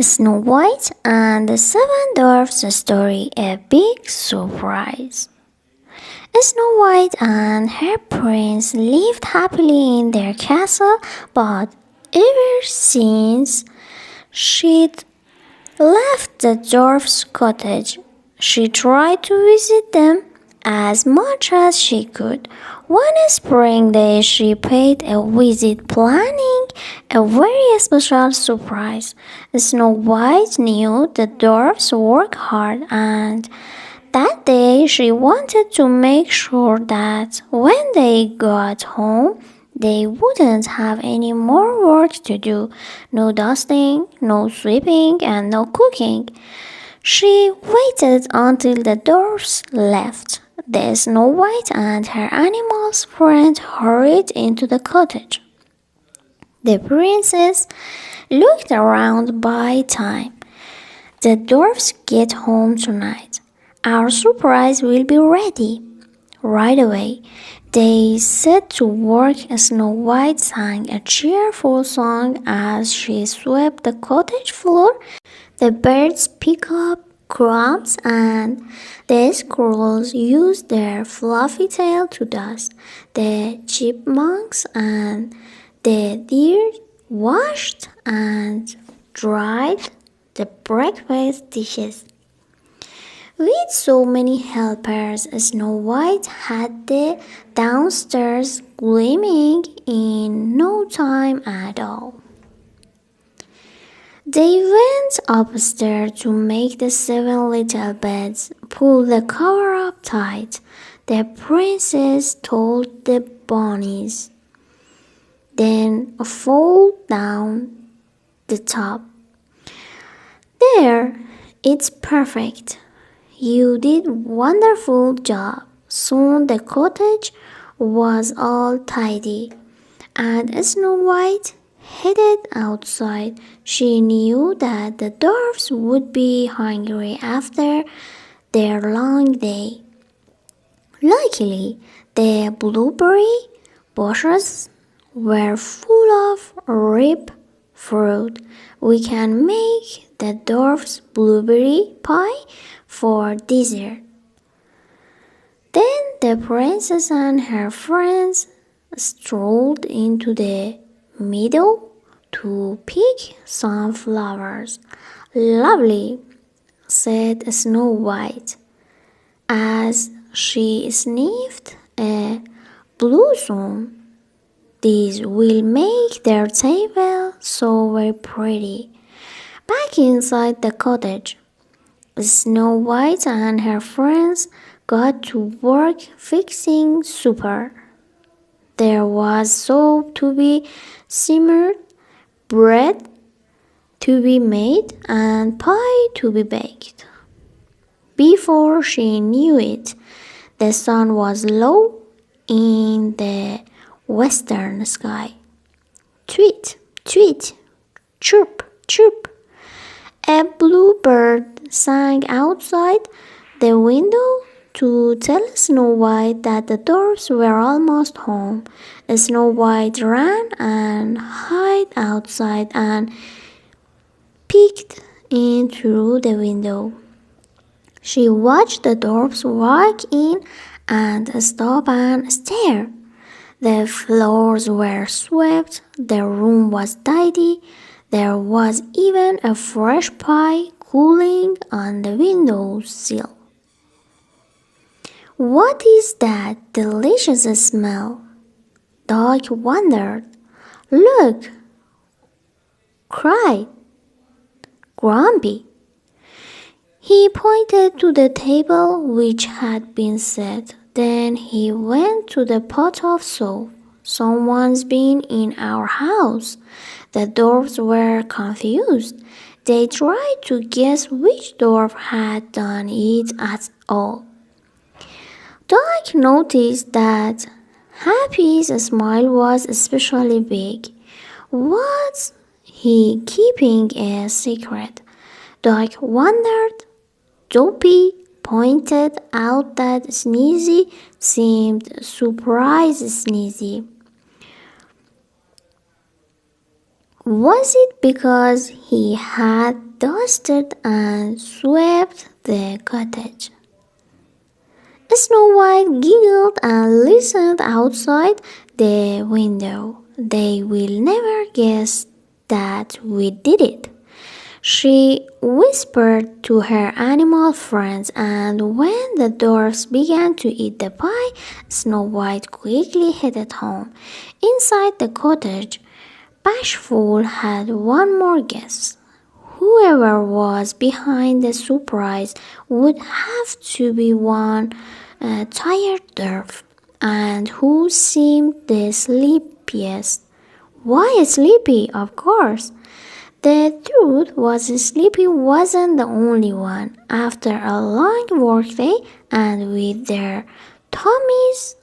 Snow White and the Seven Dwarfs Story, a big surprise. Snow White and her prince lived happily in their castle, but ever since she'd left the dwarf's cottage, she tried to visit them as much as she could. One spring day, she paid a visit, planning a very special surprise. Snow White knew the dwarfs work hard, and that day she wanted to make sure that when they got home, they wouldn't have any more work to do. No dusting, no sweeping, and no cooking. She waited until the dwarfs left. The Snow White and her animals friend hurried into the cottage. The princess looked around by time. The dwarfs get home tonight. Our surprise will be ready right away. They set to work. Snow White sang a cheerful song as she swept the cottage floor. The birds picked up crumbs and the squirrels used their fluffy tail to dust. The chipmunks and the deer washed and dried the breakfast dishes. With so many helpers, Snow White had the downstairs gleaming in no time at all. They went upstairs to make the seven little beds, pull the cover up tight. The princess told the bunnies, then fold down the top. There, it's perfect. You did wonderful job. Soon the cottage was all tidy, and Snow White headed outside. She knew that the dwarfs would be hungry after their long day. Luckily, the blueberry bushes were full of ripe fruit. We can make the dwarfs blueberry pie for dessert. Then the princess and her friends strolled into the meadow to pick some flowers. Lovely, said Snow White as she sniffed a blossom. These will make their table so very pretty. Back inside the cottage, Snow White and her friends got to work fixing supper. There was soap to be simmered, bread to be made, and pie to be baked. Before she knew it, the sun was low in the western sky. Tweet, tweet, chirp, chirp. A bluebird sang outside the window to tell Snow White that the dwarfs were almost home. Snow White ran and hid outside and peeked in through the window. She watched the dwarfs walk in and stop and stare. The floors were swept, the room was tidy, there was even a fresh pie cooling on the window sill. What is that delicious smell? Dog wondered. Look, cried Grumpy. He pointed to the table which had been set. Then he went to the pot of soap. Someone's been in our house. The dwarfs were confused. They tried to guess which dwarf had done it at all. Dog noticed that Happy's smile was especially big. Was he keeping a secret? Dog wondered. Dopey pointed out that Sneezy seemed surprised. Sneezy, Was it because he had dusted and swept the cottage? Snow White giggled and listened outside the window. They will never guess that we did it, she whispered to her animal friends, and when the dwarfs began to eat the pie, Snow White quickly headed home. Inside the cottage, Bashful had one more guess. Whoever was behind the surprise would have to be one tired dwarf, and who seemed the sleepiest. Why sleepy, of course. The truth was Sleepy wasn't the only one. After a long workday and with their tummies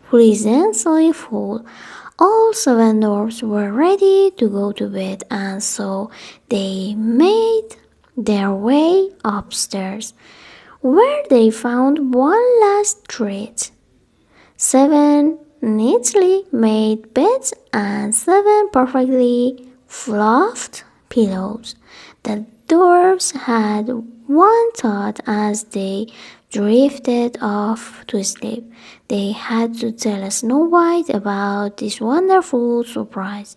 presently full, all seven dwarfs were ready to go to bed, and so they made their way upstairs, where they found one last treat. Seven neatly made beds and seven perfectly fluffed pillows. The dwarfs had one thought as they drifted off to sleep. They had to tell Snow White about this wonderful surprise.